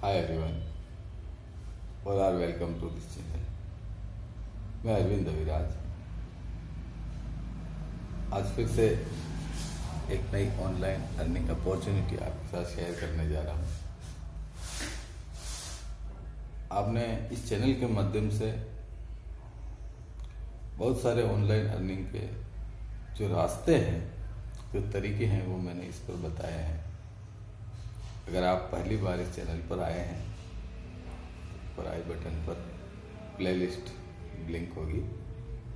Hi everyone, all are welcome to this channel. मैं अरविंद अविराज आज फिर से एक नई ऑनलाइन अर्निंग अपॉर्चुनिटी आपके साथ शेयर करने जा रहा हूँ। आपने इस चैनल के माध्यम से बहुत सारे ऑनलाइन अर्निंग के जो रास्ते हैं, जो तरीके हैं, वो मैंने इस पर बताए हैं। अगर आप पहली बार इस चैनल पर आए हैं तो पर आई बटन पर प्लेलिस्ट लिंक होगी,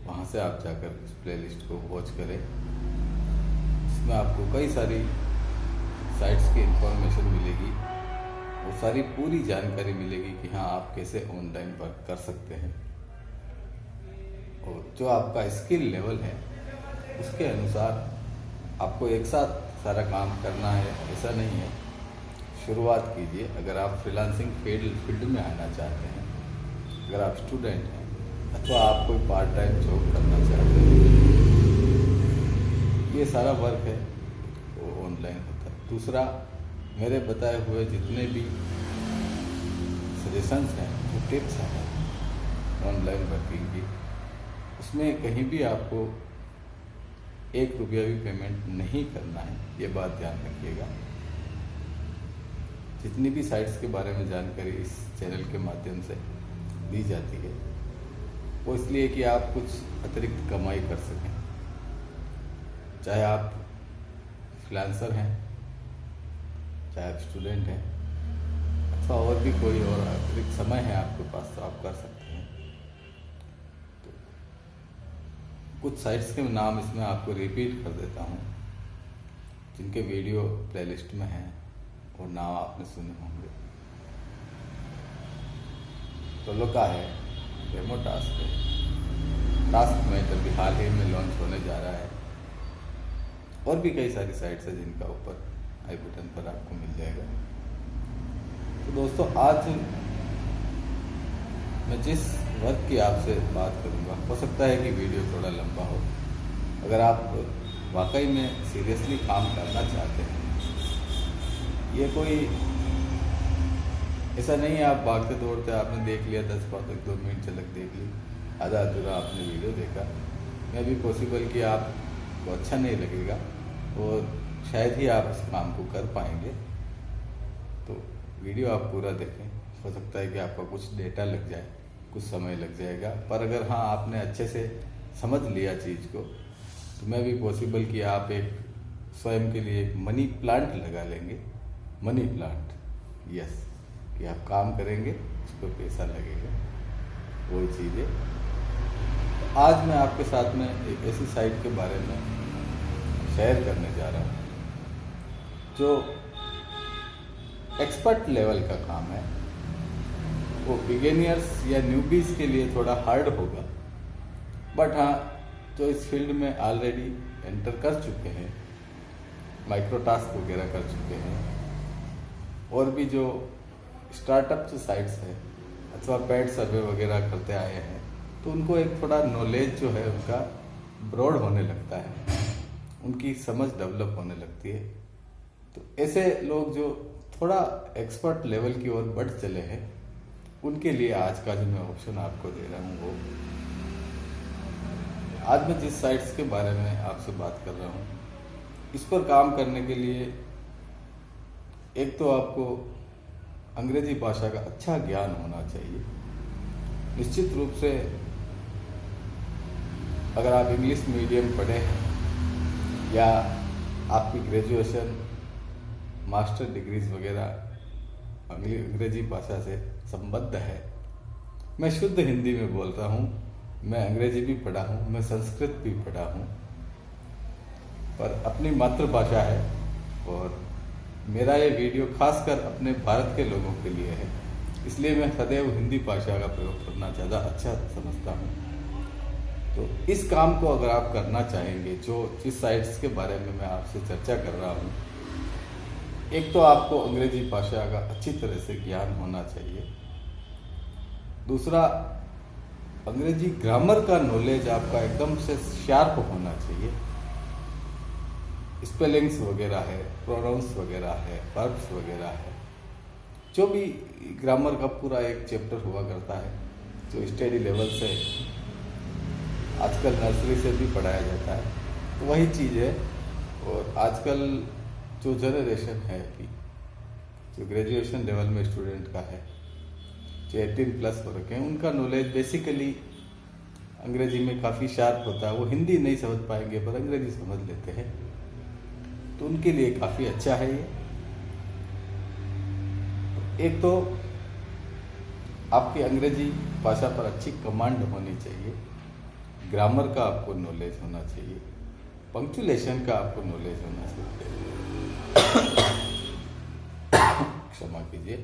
वहाँ से आप जाकर इस प्लेलिस्ट को वॉच करें। इसमें आपको कई सारी साइट्स की इंफॉर्मेशन मिलेगी, वो सारी पूरी जानकारी मिलेगी कि हाँ आप कैसे ऑनलाइन वर्क कर सकते हैं और जो आपका स्किल लेवल है उसके अनुसार आपको एक साथ सारा काम करना है, ऐसा नहीं है। शुरुआत कीजिए। अगर आप फ्रीलांसिंग फील्ड में आना चाहते हैं, अगर आप स्टूडेंट हैं अथवा आप कोई पार्ट टाइम जॉब करना चाहते हैं, ये सारा वर्क है वो ऑनलाइन होता है। दूसरा, मेरे बताए हुए जितने भी सजेशंस हैं, जो टिप्स हैं ऑनलाइन वर्किंग की, उसमें कहीं भी आपको 1 रुपया भी पेमेंट नहीं करना है, ये बात ध्यान रखिएगा। जितनी भी साइट्स के बारे में जानकारी इस चैनल के माध्यम से दी जाती है वो इसलिए कि आप कुछ अतिरिक्त कमाई कर सकें। चाहे आप फ्रीलांसर हैं, चाहे आप स्टूडेंट हैं, अथवा और भी कोई और अतिरिक्त समय है आपके पास तो आप कर सकते हैं। तो कुछ साइट्स के नाम इसमें आपको रिपीट कर देता हूँ, जिनके वीडियो प्लेलिस्ट में हैं और नाम आपने सुने होंगे। टोलोका है, डेमो टास्क है, टास्क मेट अभी हाल ही में लॉन्च होने जा रहा है, और भी कई सारी साइट्स हैं जिनका ऊपर आई बटन पर आपको मिल जाएगा। तो दोस्तों, आज मैं जिस वर्क की आपसे बात करूंगा, हो सकता है कि वीडियो थोड़ा लंबा हो। अगर आप वाकई में सीरियसली काम करना चाहते हैं, ये कोई ऐसा नहीं है आप भागते दौड़ते आपने देख लिया 10-2 मिनट झलक देख ली, आधा अधूरा आपने वीडियो देखा, मैं भी पॉसिबल कि आपको अच्छा नहीं लगेगा और शायद ही आप इस काम को कर पाएंगे। तो वीडियो आप पूरा देखें। हो सकता है कि आपका कुछ डेटा लग जाए, कुछ समय लग जाएगा, पर अगर हाँ आपने अच्छे से समझ लिया चीज़ को, तो मैं भी पॉसिबल कि आप एक स्वयं के लिए एक मनी प्लांट लगा लेंगे। मनी प्लांट, यस, कि आप काम करेंगे उस पर पैसा लगेगा, वही चीज़ है। तो आज मैं आपके साथ में एक ऐसी साइट के बारे में शेयर करने जा रहा हूँ जो एक्सपर्ट लेवल का काम है। वो बिगिनर्स या न्यूबीज के लिए थोड़ा हार्ड होगा, बट हाँ जो इस फील्ड में ऑलरेडी एंटर कर चुके हैं, माइक्रो टास्क वगैरह कर चुके हैं, और भी जो स्टार्टअप जो साइट्स है अथवा पेड सर्वे वगैरह करते आए हैं, तो उनको एक थोड़ा नॉलेज जो है उनका ब्रॉड होने लगता है, उनकी समझ डेवलप होने लगती है। तो ऐसे लोग जो थोड़ा एक्सपर्ट लेवल की ओर बढ़ चले हैं, उनके लिए आज का जो मैं ऑप्शन आपको दे रहा हूँ, वो आज मैं जिस साइट्स के बारे में आपसे बात कर रहा हूँ, इस पर काम करने के लिए एक तो आपको अंग्रेजी भाषा का अच्छा ज्ञान होना चाहिए। निश्चित रूप से अगर आप इंग्लिश मीडियम पढ़े हैं या आपकी ग्रेजुएशन, मास्टर डिग्रीज वगैरह अंग्रेजी भाषा से संबद्ध है, मैं शुद्ध हिंदी में बोलता हूँ, मैं अंग्रेजी भी पढ़ा हूँ, मैं संस्कृत भी पढ़ा हूँ, पर अपनी मातृभाषा है और मेरा ये वीडियो खासकर अपने भारत के लोगों के लिए है, इसलिए मैं सदैव हिंदी भाषा का प्रयोग करना ज़्यादा अच्छा समझता हूँ। तो इस काम को अगर आप करना चाहेंगे, जो जिस साइट्स के बारे में मैं आपसे चर्चा कर रहा हूँ, एक तो आपको अंग्रेजी भाषा का अच्छी तरह से ज्ञान होना चाहिए। दूसरा, अंग्रेजी ग्रामर का नॉलेज आपका एकदम से शार्प होना चाहिए। स्पेलिंग्स वगैरह है, प्रोनाउंस वगैरह है, वर्ब्स वगैरह है, जो भी ग्रामर का पूरा एक चैप्टर हुआ करता है, जो स्टडी लेवल से आजकल नर्सरी से भी पढ़ाया जाता है, तो वही चीज़ है। और आजकल जो जनरेशन है कि जो ग्रेजुएशन लेवल में स्टूडेंट का है, जो 18+ हो रखे हैं, उनका नॉलेज बेसिकली अंग्रेजी में काफ़ी शार्प होता है। वो हिंदी नहीं समझ पाएंगे पर अंग्रेजी समझ लेते हैं, तो उनके लिए काफ़ी अच्छा है ये। एक तो आपकी अंग्रेजी भाषा पर अच्छी कमांड होनी चाहिए, ग्रामर का आपको नॉलेज होना चाहिए, पंक्चुएशन का आपको नॉलेज होना चाहिए। क्षमा कीजिए,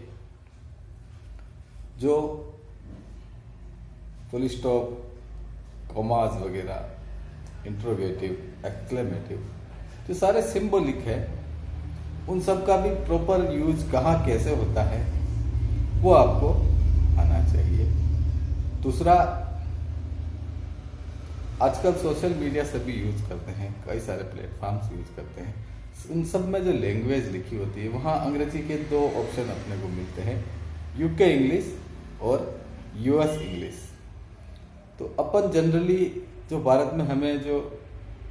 जो फुल स्टॉप, कॉमास वगैरह, इंट्रोगेटिव, एक्सक्लेमेटिव, जो सारे सिंबॉलिक है, उन सब का भी प्रॉपर यूज कहाँ कैसे होता है वो आपको आना चाहिए। दूसरा, आजकल सोशल मीडिया सभी यूज करते हैं, कई सारे प्लेटफॉर्म्स यूज करते हैं, उन सब में जो लैंग्वेज लिखी होती है वहाँ अंग्रेजी के 2 ऑप्शन अपने को मिलते हैं, यूके इंग्लिश और यूएस इंग्लिश। तो अपन जनरली जो भारत में हमें जो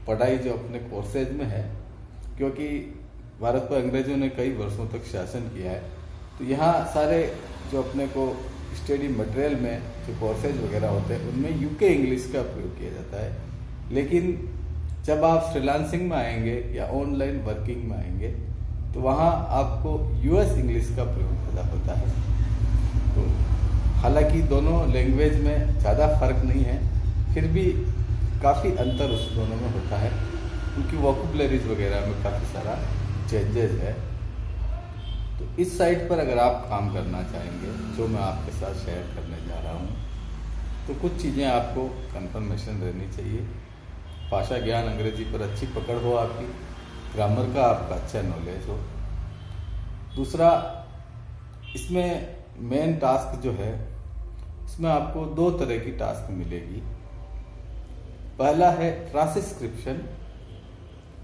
पढ़ाई जो अपने कोर्सेज में है, क्योंकि भारत पर अंग्रेजों ने कई वर्षों तक शासन किया है, तो यहाँ सारे जो अपने को स्टडी मटेरियल में जो कोर्सेज वगैरह होते हैं उनमें यूके इंग्लिश का प्रयोग किया जाता है। लेकिन जब आप फ्रीलांसिंग में आएंगे या ऑनलाइन वर्किंग में आएंगे तो वहाँ आपको यूएस इंग्लिश का प्रयोग ज़्यादा होता है। तो हालांकि दोनों लैंग्वेज में ज़्यादा फर्क नहीं है, फिर भी काफ़ी अंतर उस दोनों में होता है, उनकी वोकैबुलरीज वगैरह में काफ़ी सारा चेंजेस है। तो इस साइट पर अगर आप काम करना चाहेंगे, जो मैं आपके साथ शेयर करने जा रहा हूँ, तो कुछ चीज़ें आपको कंफर्मेशन रहनी चाहिए। भाषा ज्ञान अंग्रेजी पर अच्छी पकड़ हो आपकी, ग्रामर का आपका अच्छा नॉलेज हो। दूसरा, इसमें मेन टास्क जो है, इसमें आपको 2 तरह की टास्क मिलेगी। पहला है ट्रांसक्रिप्शन,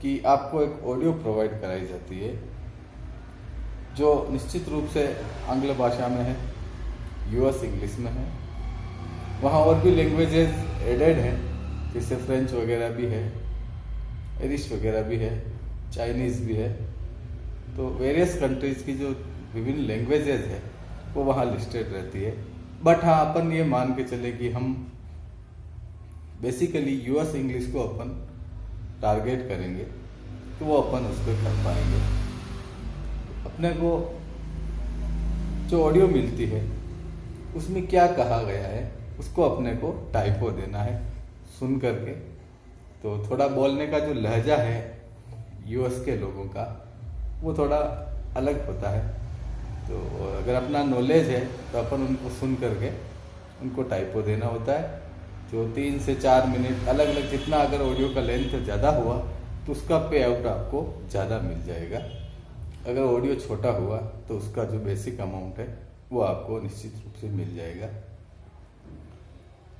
कि आपको एक ऑडियो प्रोवाइड कराई जाती है जो निश्चित रूप से आंग्ल भाषा में है, यूएस इंग्लिश में है, वहाँ और भी लैंग्वेजेस एडेड हैं, जैसे फ्रेंच वगैरह भी है, इंग्लिश वगैरह भी है, चाइनीज़ भी है। तो वेरियस कंट्रीज़ की जो विभिन्न लैंग्वेजेस है वो वहाँ लिस्टेड रहती है। बट हाँ, अपन ये मान के चले कि हम बेसिकली यूएस इंग्लिश को अपन टारगेट करेंगे तो वो अपन उस पर कर पाएंगे। अपने को जो ऑडियो मिलती है उसमें क्या कहा गया है उसको अपने को टाइपो देना है सुन करके। तो थोड़ा बोलने का जो लहजा है यूएस के लोगों का वो थोड़ा अलग होता है। तो अगर अपना नॉलेज है तो अपन उनको सुन करके उनको टाइपो देना होता है, जो 3 से 4 मिनट अलग अलग, जितना अगर ऑडियो का लेंथ ज़्यादा हुआ तो उसका पे आउट आपको ज़्यादा मिल जाएगा। अगर ऑडियो छोटा हुआ तो उसका जो बेसिक अमाउंट है वो आपको निश्चित रूप से मिल जाएगा।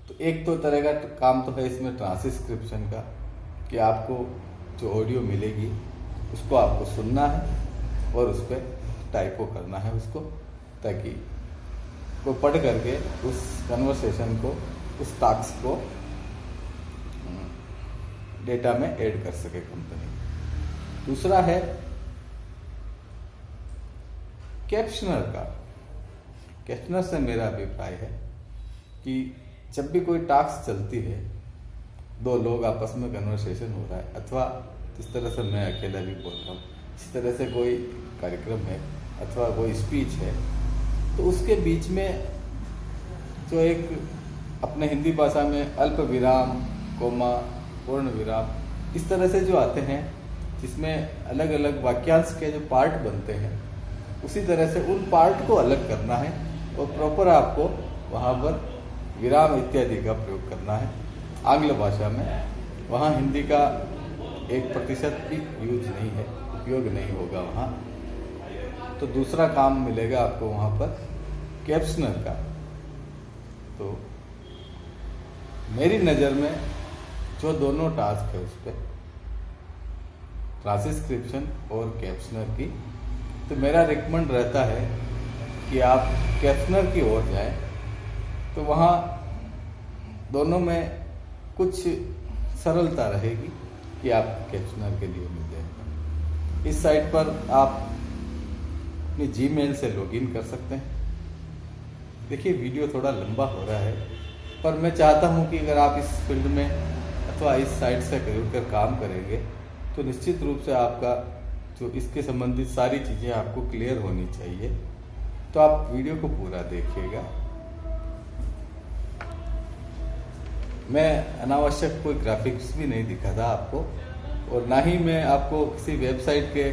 तो एक तो तरह का काम तो है इसमें ट्रांसक्रिप्शन का, कि आपको जो ऑडियो मिलेगी उसको आपको सुनना है और उस पर टाइपो करना है उसको, ताकि वो पढ़ करके उस कन्वर्सेशन को, उस टास्क को डेटा में ऐड कर सके कंपनी। दूसरा है कैप्शनर का। कैप्शनर से मेरा अभिप्राय है कि जब भी कोई टास्क चलती है, 2 लोग आपस में कन्वर्सेशन हो रहा है, अथवा जिस तरह से मैं अकेला भी बोल रहा हूँ, इस तरह से कोई कार्यक्रम है अथवा कोई स्पीच है, तो उसके बीच में जो एक अपने हिंदी भाषा में अल्प विराम, कोमा, पूर्ण विराम, इस तरह से जो आते हैं, जिसमें अलग अलग वाक्यांश के जो पार्ट बनते हैं, उसी तरह से उन पार्ट को अलग करना है और प्रॉपर आपको वहाँ पर विराम इत्यादि का प्रयोग करना है। आंग्ल भाषा में वहाँ हिंदी का 1% भी यूज नहीं है, उपयोग नहीं होगा वहाँ। तो दूसरा काम मिलेगा आपको वहाँ पर कैप्शनर का। तो मेरी नज़र में जो दोनों टास्क है उस पर ट्रांसक्रिप्शन और कैप्शनर की, तो मेरा रिकमेंड रहता है कि आप कैप्शनर की ओर जाएं, तो वहाँ दोनों में कुछ सरलता रहेगी कि आप कैप्शनर के लिए मिल जाएगा। इस साइट पर आप अपनी जीमेल से लॉगिन कर सकते हैं। देखिए वीडियो थोड़ा लंबा हो रहा है, पर मैं चाहता हूं कि अगर आप इस फील्ड में अथवा इस साइट से जुड़कर काम करेंगे तो निश्चित रूप से आपका जो इसके संबंधित सारी चीज़ें आपको क्लियर होनी चाहिए। तो आप वीडियो को पूरा देखिएगा। मैं अनावश्यक कोई ग्राफिक्स भी नहीं दिखाता आपको, और ना ही मैं आपको किसी वेबसाइट के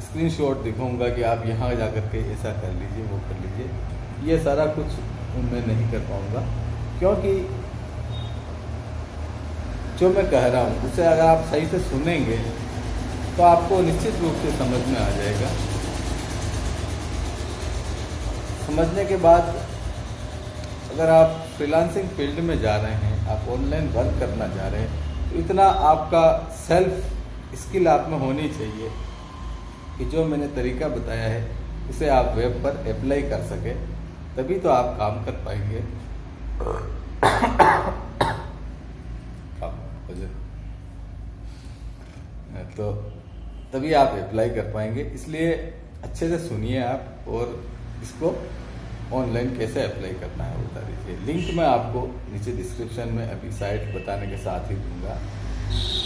स्क्रीनशॉट दिखाऊंगा कि आप यहाँ जाकर के ऐसा कर लीजिए वो कर लीजिए। ये सारा कुछ मैं नहीं कर पाऊँगा, क्योंकि जो मैं कह रहा हूँ उसे अगर आप सही से सुनेंगे तो आपको निश्चित रूप से समझ में आ जाएगा। समझने के बाद अगर आप फ्रीलांसिंग फील्ड में जा रहे हैं, आप ऑनलाइन वर्क करना चाह रहे हैं, तो इतना आपका सेल्फ स्किल आप में होनी चाहिए कि जो मैंने तरीका बताया है उसे आप वेब पर अप्लाई कर सके, तभी तो आप काम कर पाएंगे। तो तभी आप अप्लाई कर पाएंगे। इसलिए अच्छे से सुनिए आप, और इसको ऑनलाइन कैसे अप्लाई करना है बता दीजिए। लिंक मैं आपको नीचे डिस्क्रिप्शन में अभी साइट बताने के साथ ही दूंगा,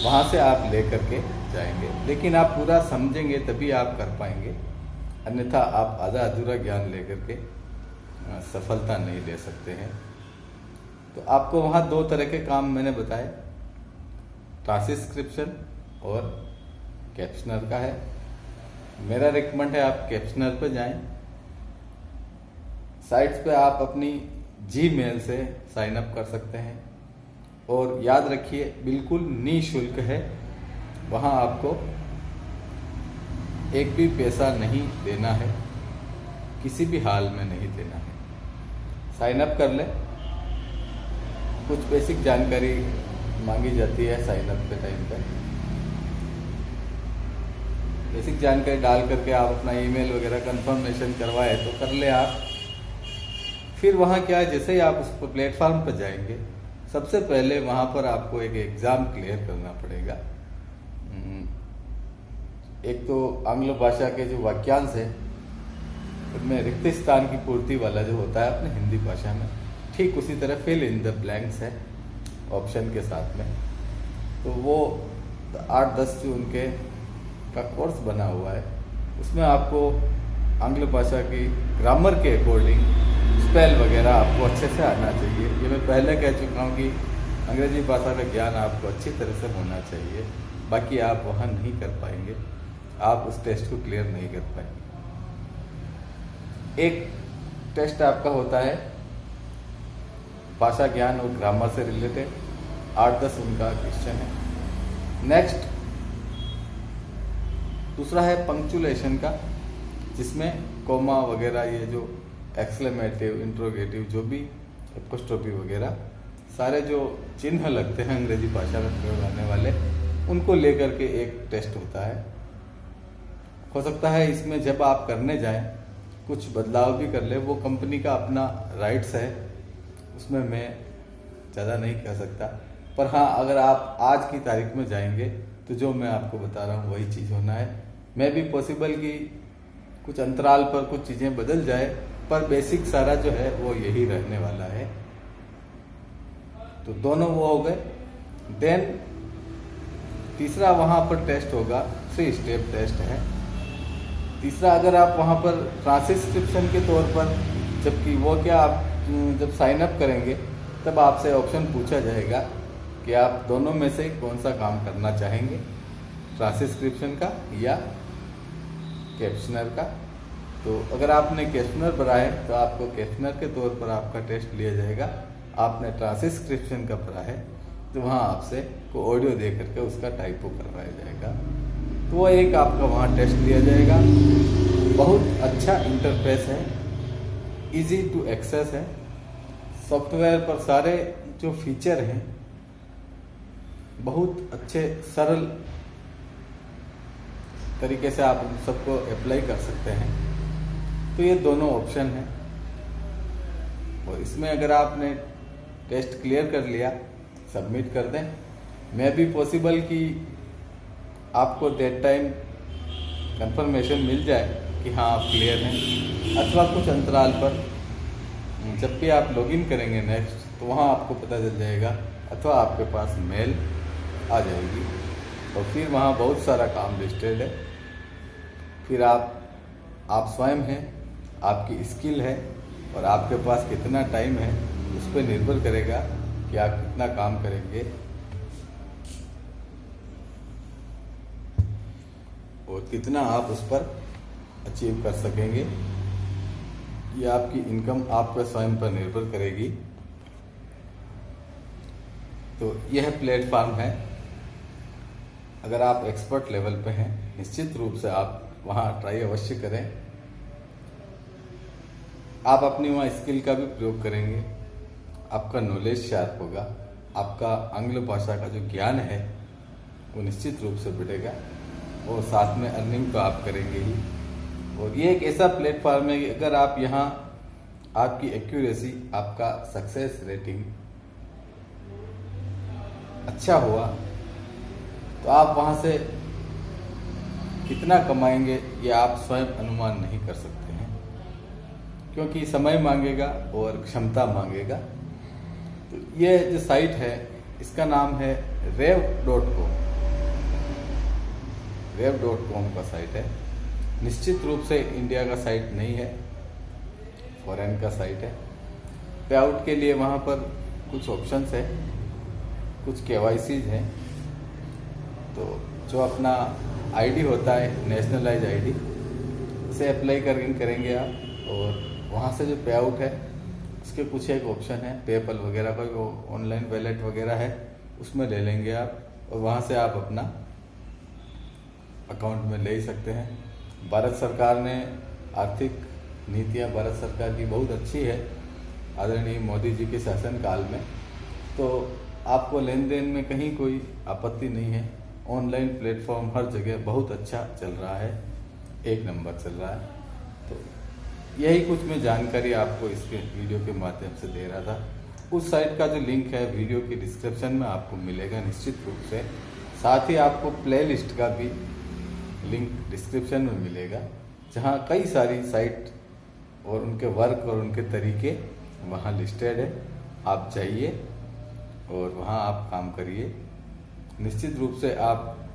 वहाँ से आप ले करके जाएंगे। लेकिन आप पूरा समझेंगे तभी आप कर पाएंगे, अन्यथा आप आधा अधूरा ज्ञान लेकर के सफलता नहीं ले सकते हैं। तो आपको वहाँ 2 तरह के काम मैंने बताए, ट्रांसक्रिप्शन और कैप्शनर का है। मेरा रिकमेंड है आप कैप्शनर पर जाएं। साइट्स पे आप अपनी जीमेल से साइन अप कर सकते हैं, और याद रखिए बिल्कुल निःशुल्क है। वहाँ आपको एक भी पैसा नहीं देना है, किसी भी हाल में नहीं देना है। साइन अप कर लें। कुछ बेसिक जानकारी मांगी जाती है साइन अप के टाइम पर। बेसिक जानकारी डाल करके आप अपना ईमेल वगैरह कंफर्मेशन करवाए तो कर ले आप। फिर वहाँ क्या है, जैसे ही आप उस प्लेटफॉर्म पर जाएंगे, सबसे पहले वहाँ पर आपको एक एग्ज़ाम क्लियर करना पड़ेगा। एक तो आंग्ल भाषा के जो वाक्यांश है उनमें रिक्त स्थान की पूर्ति वाला जो होता है अपने हिंदी भाषा में, ठीक उसी तरह फिल इन द ब्लैंक्स है ऑप्शन के साथ में। तो वो 8-10 जो उनके का कोर्स बना हुआ है, उसमें आपको आंग्ल भाषा की ग्रामर के अकॉर्डिंग स्पेल वगैरह आपको अच्छे से आना चाहिए। ये मैं पहले कह चुका हूँ कि अंग्रेजी भाषा का ज्ञान आपको अच्छी तरह से होना चाहिए, बाकी आप वहाँ नहीं कर पाएंगे, आप उस टेस्ट को क्लियर नहीं कर पाएंगे। एक टेस्ट आपका होता है भाषा ज्ञान और ग्रामर से रिलेटेड, 8-10 उनका क्वेश्चन है। नेक्स्ट दूसरा है पंक्चुलेशन का, जिसमें कोमा वगैरह, ये जो एक्सक्लेमेटिव, इंट्रोगेटिव, जो भी एपोस्ट्रोफी वगैरह सारे जो चिन्ह लगते हैं अंग्रेजी भाषा में प्रयोग होने वाले, उनको लेकर के एक टेस्ट होता है। हो सकता है इसमें जब आप करने जाएं कुछ बदलाव भी कर ले, वो कंपनी का अपना राइट्स है, उसमें मैं ज़्यादा नहीं कह सकता। पर हाँ, अगर आप आज की तारीख में जाएंगे तो जो मैं आपको बता रहा हूँ वही चीज़ होना है। मैं भी पॉसिबल कि कुछ अंतराल पर कुछ चीज़ें बदल जाए, पर बेसिक सारा जो है वो यही रहने वाला है। तो दोनों वो हो गए। देन तीसरा वहाँ पर टेस्ट होगा, 3 स्टेप टेस्ट है। तीसरा, अगर आप वहाँ पर ट्रांसक्रिप्शन के तौर पर, जबकि वो क्या, आप जब साइन अप करेंगे तब आपसे ऑप्शन पूछा जाएगा कि आप दोनों में से कौन सा काम करना चाहेंगे, ट्रांसक्रिप्शन का या कैप्शनर का। तो अगर आपने कैप्शनर भरा है तो आपको कैप्शनर के तौर पर आपका टेस्ट लिया जाएगा। आपने ट्रांसक्रिप्शन का भरा है तो वहाँ आपसे को ऑडियो दे करके उसका टाइपो करवाया जाएगा, तो वो एक आपका वहाँ टेस्ट लिया जाएगा। बहुत अच्छा इंटरफेस है, इजी टू एक्सेस है। सॉफ्टवेयर पर सारे जो फीचर हैं बहुत अच्छे सरल तरीके से आप उन सबको अप्लाई कर सकते हैं। तो ये दोनों ऑप्शन हैं, और इसमें अगर आपने टेस्ट क्लियर कर लिया, सबमिट कर दें। मे बी पॉसिबल कि आपको डेट टाइम कंफर्मेशन मिल जाए कि हाँ आप क्लियर हैं, अथवा कुछ अंतराल पर जब भी आप लॉगिन करेंगे नेक्स्ट, तो वहाँ आपको पता चल जाएगा, अथवा आपके पास मेल आ जाएगी, और फिर वहाँ बहुत सारा काम लिस्टेड है। फिर आप स्वयं हैं, आपकी स्किल है, और आपके पास कितना टाइम है, उस पर निर्भर करेगा कि आप कितना काम करेंगे और कितना आप उस पर अचीव कर सकेंगे। ये आपकी इनकम आपके स्वयं पर निर्भर करेगी। तो यह प्लेटफॉर्म है। अगर आप एक्सपर्ट लेवल पे हैं, निश्चित रूप से आप वहाँ ट्राई अवश्य करें। आप अपनी वहाँ स्किल का भी प्रयोग करेंगे, आपका नॉलेज शार्प होगा, आपका आंग्ल भाषा का जो ज्ञान है वो निश्चित रूप से बढ़ेगा, और साथ में अर्निंग तो आप करेंगे ही। और ये एक ऐसा प्लेटफॉर्म है कि अगर आप यहाँ आपकी एक्यूरेसी, आपका सक्सेस रेटिंग अच्छा हुआ, तो आप वहाँ से कितना कमाएंगे ये आप स्वयं अनुमान नहीं कर सकते हैं, क्योंकि समय मांगेगा और क्षमता मांगेगा। तो ये जो साइट है इसका नाम है rev.com। rev.com का साइट है। निश्चित रूप से इंडिया का साइट नहीं है, फॉरेन का साइट है। पे आउट के लिए वहाँ पर कुछ ऑप्शंस है, कुछ KYCs हैं। तो जो अपना आईडी होता है, नेशनलाइज आईडी, उसे अप्लाई करेंगे आप, और वहाँ से जो पे आउट है उसके कुछ एक ऑप्शन है, पेपल वगैरह का जो ऑनलाइन वॉलेट वगैरह है उसमें ले लेंगे आप, और वहाँ से आप अपना अकाउंट में ले ही सकते हैं। भारत सरकार ने आर्थिक नीतियाँ भारत सरकार की बहुत अच्छी है, आदरणीय मोदी जी के शासनकाल में, तो आपको लेन देन में कहीं कोई आपत्ति नहीं है। ऑनलाइन प्लेटफॉर्म हर जगह बहुत अच्छा चल रहा है, एक नंबर चल रहा है। तो यही कुछ मैं जानकारी आपको इसके वीडियो के माध्यम से दे रहा था। उस साइट का जो लिंक है वीडियो की डिस्क्रिप्शन में आपको मिलेगा निश्चित रूप से। साथ ही आपको प्लेलिस्ट का भी लिंक डिस्क्रिप्शन में मिलेगा, जहाँ कई सारी साइट और उनके वर्क और उनके तरीके वहाँ लिस्टेड है। आप जाइए और वहाँ आप काम करिए। निश्चित रूप से आप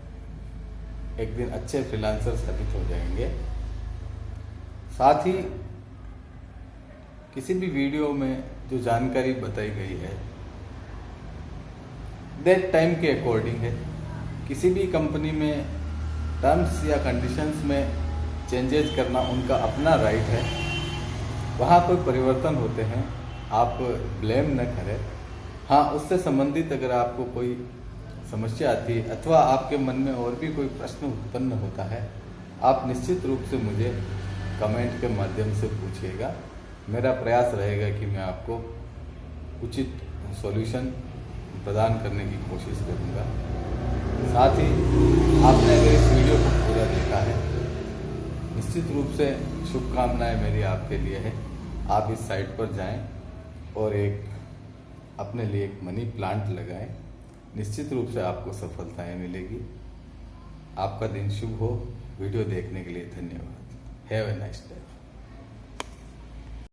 एक दिन अच्छे फ्रीलांसर साबित हो जाएंगे। साथ ही किसी भी वीडियो में जो जानकारी बताई गई है दैट टाइम के अकॉर्डिंग है। किसी भी कंपनी में टर्म्स या कंडीशंस में चेंजेस करना उनका अपना राइट है। वहाँ कोई परिवर्तन होते हैं, आप ब्लेम न करें। हाँ, उससे संबंधित अगर आपको कोई समस्या आती है अथवा आपके मन में और भी कोई प्रश्न उत्पन्न होता है, आप निश्चित रूप से मुझे कमेंट के माध्यम से पूछिएगा। मेरा प्रयास रहेगा कि मैं आपको उचित सॉल्यूशन प्रदान करने की कोशिश करूँगा। साथ ही आपने अगर इस वीडियो को पूरा देखा है, निश्चित रूप से शुभकामनाएं मेरी आपके लिए है। आप इस साइट पर जाएं और अपने लिए एक मनी प्लांट लगाएं। निश्चित रूप से आपको सफलताएं मिलेगी। आपका दिन शुभ हो। वीडियो देखने के लिए धन्यवाद। Have a nice day.